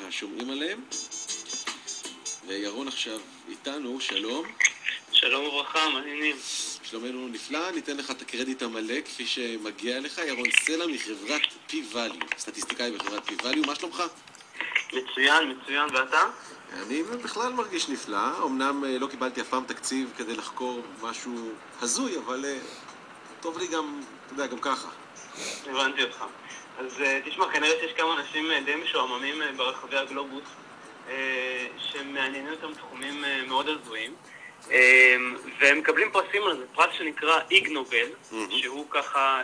ככה שומעים עליהם. וירון עכשיו איתנו, שלום. שלום וברכה, מעניינים. שלומנו נפלא, ניתן לך את הקרדיט המלא כפי שמגיע לך. ירון סלע מחברת P-Value, סטטיסטיקאי בחברת P-Value, מה שלומך? מצוין, מצוין, ואתה? אני בכלל מרגיש נפלא, אמנם לא קיבלתי אף פעם תקציב כדי לחקור משהו הזוי, אבל טוב לי גם, אתה יודע, גם ככה. הבנתי אותך. אז תשמע, כנראה שיש כמה אנשים די משועממים ברחבי הגלובוס שמעניינים אותם תחומים מאוד הזויים, והם מקבלים פרסים על זה, פרס שנקרא איג נובל, שהוא ככה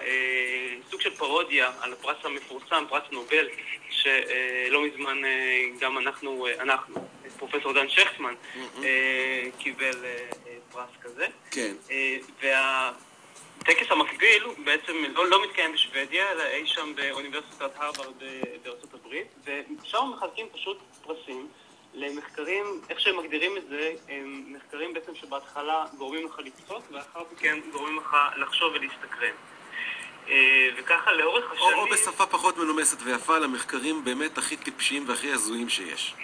סוג של פרודיה על הפרס המפורסם, פרס נובל, שלא מזמן גם אנחנו, פרופסור דן שכטמן, קיבל פרס כזה. כן. והטקס המקביל בעצם לא מתקיים בשוודיה, אלא אי שם באוניברסיטת הרווארד בארצות הברית, ושם מחלקים פשוט פרסים למחקרים, איך שהם מגדירים את זה, הם מחקרים בעצם שבהתחלה גורמים לך לצפות, ואחר מכן גורמים לך לחשוב ולהסתקרן. וככה לאורך השנים... או בשפה פחות מנומסת ויפה, למחקרים באמת הכי טיפשיים והכי הזויים שיש.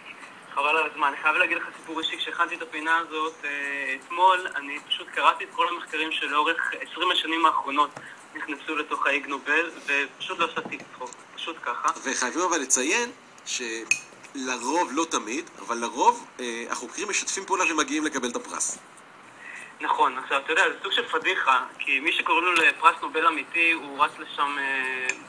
חבל על הזמן, אני חייב להגיד לך סיפור אישי, כשהכנתי את הפינה הזאת אתמול, אני פשוט קראתי את כל המחקרים שלאורך 20 השנים האחרונות נכנסו לתוך האיג נובל, ופשוט לא עשיתי צחוק, פשוט ככה. וחייבים אבל לציין שלרוב, לא תמיד, אבל לרוב החוקרים משתפים פעולה ומגיעים לקבל את הפרס. נכון, עכשיו אתה יודע, זה סוג של פדיחה, כי מי שקוראים לו לפרס נובל אמיתי הוא רץ לשם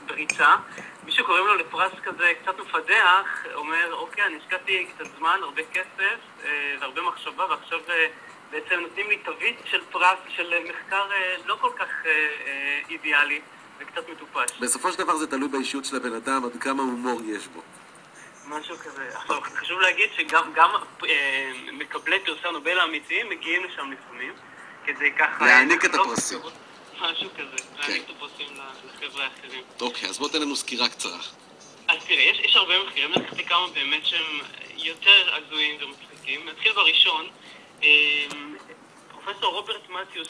בריצה, מי שקוראים לו לפרס כזה קצת מפדח אומר, אוקיי, אני השקעתי קצת זמן, הרבה כסף והרבה מחשבה, ועכשיו בעצם נותנים לי תווית של פרס, של מחקר לא כל כך אידיאלי וקצת מטופש. בסופו של דבר זה תלוי באישיות של הבן אדם, עד כמה הומור יש בו. משהו כזה. עכשיו, חשוב להגיד שגם מקבלי פרסי נובל האמיתיים מגיעים לשם לפעמים, כדי ככה... להעניק את הפרסים. משהו כזה, להעניק את הפרסים לחבר'ה האחרים. אוקיי, אז בוא תן לנו סקירה קצרה. אז תראה, יש הרבה מחקרים, לקחתי כמה באמת שהם יותר הזויים ומצחיקים. נתחיל בראשון, פרופסור רוברט מתיוס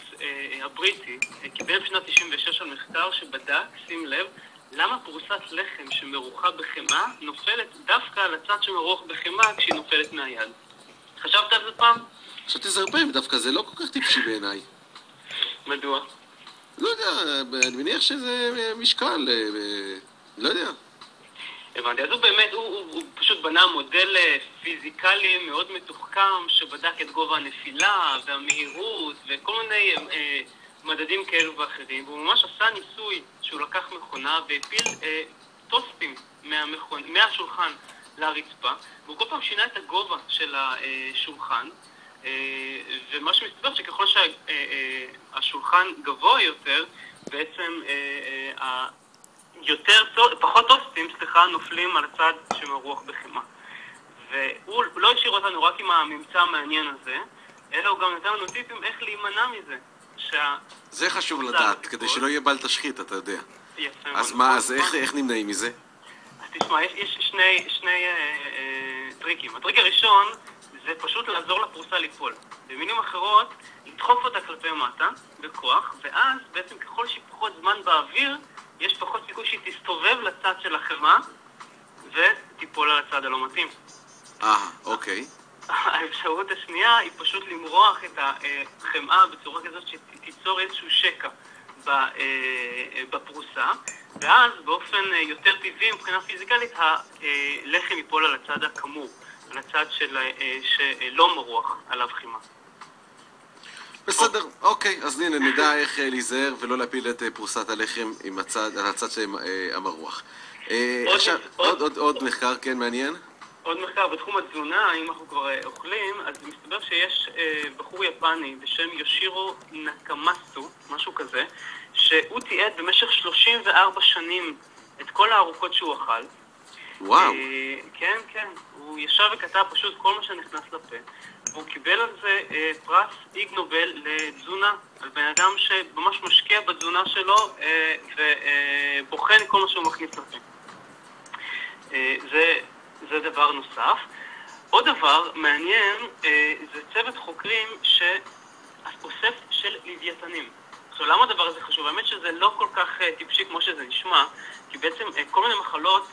הבריטי קיבל בשנת 96 על מחקר שבדק, שים לב, למה פרוסת לחם שמרוחה בחמה נופלת דווקא על הצד שמרוח בחמה כשהיא נופלת מהיד. חשבת על זה פעם? חשבתי זה הרבה, דווקא זה לא כל כך טיפשי בעיניי. מדוע? לא יודע, אני מניח שזה משקל, לא יודע. הבנתי, אז הוא באמת, הוא פשוט בנה מודל פיזיקלי מאוד מתוחכם שבדק את גובה הנפילה והמהירות וכל מיני מדדים כאלו ואחרים, והוא ממש עשה ניסוי שהוא לקח מכונה והפיל טוסטים מהשולחן לרצפה, והוא כל פעם שינה את הגובה של השולחן, ומה שמסתבר שככל שהשולחן גבוה יותר, בעצם פחות טוסטים, נופלים על הצד שמרוח בחמה. והוא לא השאיר אותנו רק עם הממצא המעניין הזה, אלא הוא גם נתן לנו טיפים איך להימנע מזה. זה חשוב לדעת, כדי שלא יהיה בל תשחית, אתה יודע. יפה. אז מה, אז איך נמנעים מזה? אז תשמע, יש שני טריקים. הטריק הראשון זה פשוט לעזור לפרוסה ליפול. במילים אחרות, לדחוף אותה כלפי מטה, בכוח, ואז בעצם ככל שהיא פחות זמן באוויר, יש פחות סיכוי שהיא תסתובב לצד של החמה, ותיפול על הצד הלא מתאים. אוקיי. האפשרות השנייה היא פשוט למרוח את החמאה בצורה כזאת שתיצור איזשהו שקע בפרוסה, ואז באופן יותר טבעי מבחינה פיזיקלית הלחם ייפול על הצד הכמור, על הצד שלא מרוח עליו חימה. בסדר, אוקיי, אז הנה נדע איך להיזהר ולא להפיל את פרוסת הלחם על הצד המרוח. עוד מחקר, כן, מעניין? עוד מחקר בתחום התזונה, אם אנחנו כבר אוכלים, אז מסתבר שיש בחור יפני בשם יושירו נקמאסו, משהו כזה, שהוא תיעד במשך 34 שנים את כל הארוכות שהוא אכל. וואו. כן, כן. הוא ישב וכתב פשוט כל מה שנכנס לפה. והוא קיבל על זה פרס איג נובל לתזונה, על בן אדם שממש משקיע בתזונה שלו ובוחן כל מה שהוא מכניס לפה. זה דבר נוסף. עוד דבר מעניין זה צוות חוקרים שאוסף של לוויתנים. עכשיו, למה הדבר הזה חשוב? האמת שזה לא כל כך טיפשי כמו שזה נשמע, כי בעצם כל מיני מחלות,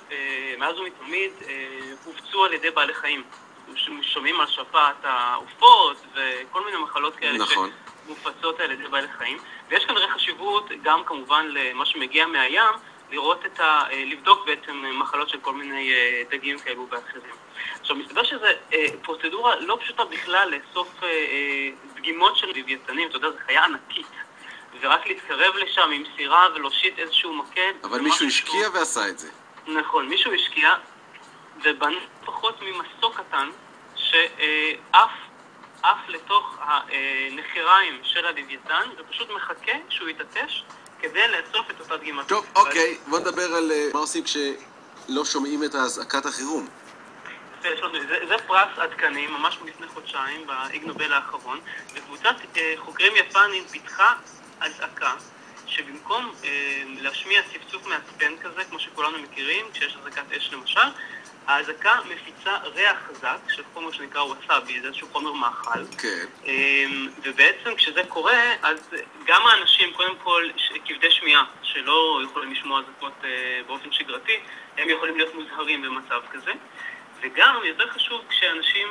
מאז ומתמיד, הופצו על ידי בעלי חיים. שומעים על שפעת העופות וכל מיני מחלות כאלה נכון. שמופצות על ידי בעלי חיים. ויש כנראה חשיבות גם כמובן למה שמגיע מהים, לבדוק בעצם מחלות של כל מיני דגים כאלו ואחרים. עכשיו, מסתבר שזו פרוצדורה לא פשוטה בכלל לאסוף דגימות של לוויתנים, אתה יודע, זו חיה ענקית. ורק להתקרב לשם עם סירה ולהושיט איזשהו מקל. אבל מישהו השקיע ועשה את זה. נכון, מישהו השקיע ובנה פחות ממסוק קטן שאף לתוך הנחיריים של הלוויתן ופשוט מחכה שהוא יתעטש כדי לאסוף את אותה דגימה. טוב, אוקיי, בוא נדבר על מה עושים כשלא שומעים את אזעקת החירום. זה פרס עדכני, ממש לפני חודשיים, באיג נובל האחרון, וקבוצת חוקרים יפנים פיתחה אזעקה, שבמקום להשמיע צפצוף מעצבן כזה, כמו שכולנו מכירים, כשיש אזעקת אש למשל, האזעקה מפיצה ריח חזק של חומר שנקרא וואסאבי, זה איזשהו חומר מאכל. כן. ובעצם כשזה קורה, אז גם האנשים, קודם כל, כבדי שמיעה, שלא יכולים לשמוע אזעקות באופן שגרתי, הם יכולים להיות מוזהרים במצב כזה. וגם, יותר חשוב, כשאנשים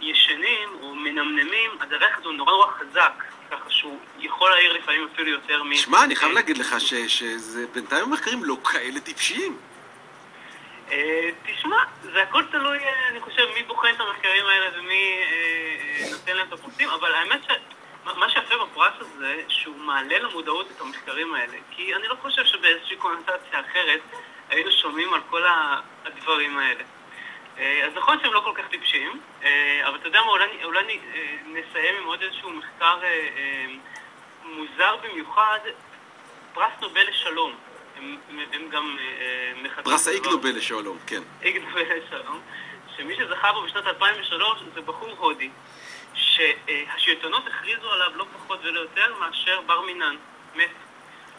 ישנים או מנמנמים, אז הריח הזה הוא נורא חזק, ככה שהוא יכול להעיר לפעמים אפילו יותר מ... שמע, אני חייב להגיד לך שבינתיים המחקרים לא כאלה טיפשיים. תשמע, זה הכל תלוי, אני חושב, מי בוחן את המחקרים האלה ומי נותן להם את הפרסים, אבל האמת שמה שיפה בפרס הזה, שהוא מעלה למודעות את המחקרים האלה, כי אני לא חושב שבאיזושהי קונוטציה אחרת היינו שומעים על כל הדברים האלה. אז נכון שהם לא כל כך טיפשים, אבל אתה יודע מה, אולי נסיים עם עוד איזשהו מחקר מוזר במיוחד, פרס נובל לשלום. הם גם מחכים... פרס האיג נובל לשלום, כן. איג נובל לשלום, שמי שזכה בו בשנת 2003 זה בחור הודי, שהשלטונות הכריזו עליו לא פחות ולא יותר מאשר בר מינן, מת.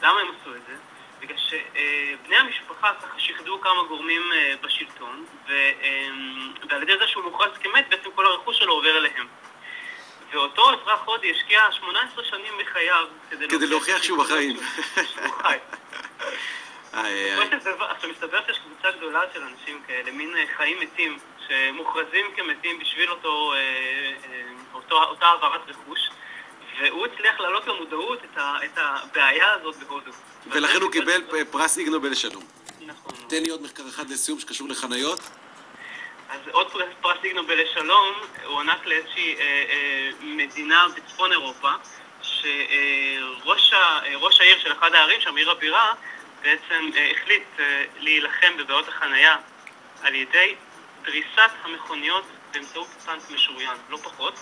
למה הם עשו את זה? בגלל שבני המשפחה ככה שחדו כמה גורמים בשלטון, ועל ידי זה שהוא מוכרז כמת, בעצם כל הרכוש שלו עובר אליהם. ואותו אזרח הודי השקיע 18 שנים בחייו כדי להוכיח שהוא בחיים. שהוא חי. עכשיו מסתבר שיש קבוצה גדולה של אנשים כאלה, מין חיים מתים, שמוכרזים כמתים בשביל אותה העברת רכוש, והוא הצליח להעלות למודעות את הבעיה הזאת בהודו. ולכן הוא קיבל פרס איג נובל לשלום. נכון. תן לי עוד מחקר אחד לסיום שקשור לחניות. אז עוד פרס איג נובל לשלום הוא ענק לאיזושהי מדינה בצפון אירופה, שראש העיר של אחד הערים, שם עיר הבירה, בעצם החליט להילחם בבעיות החנייה על ידי דריסת המכוניות באמצעות טנק משוריין, לא פחות.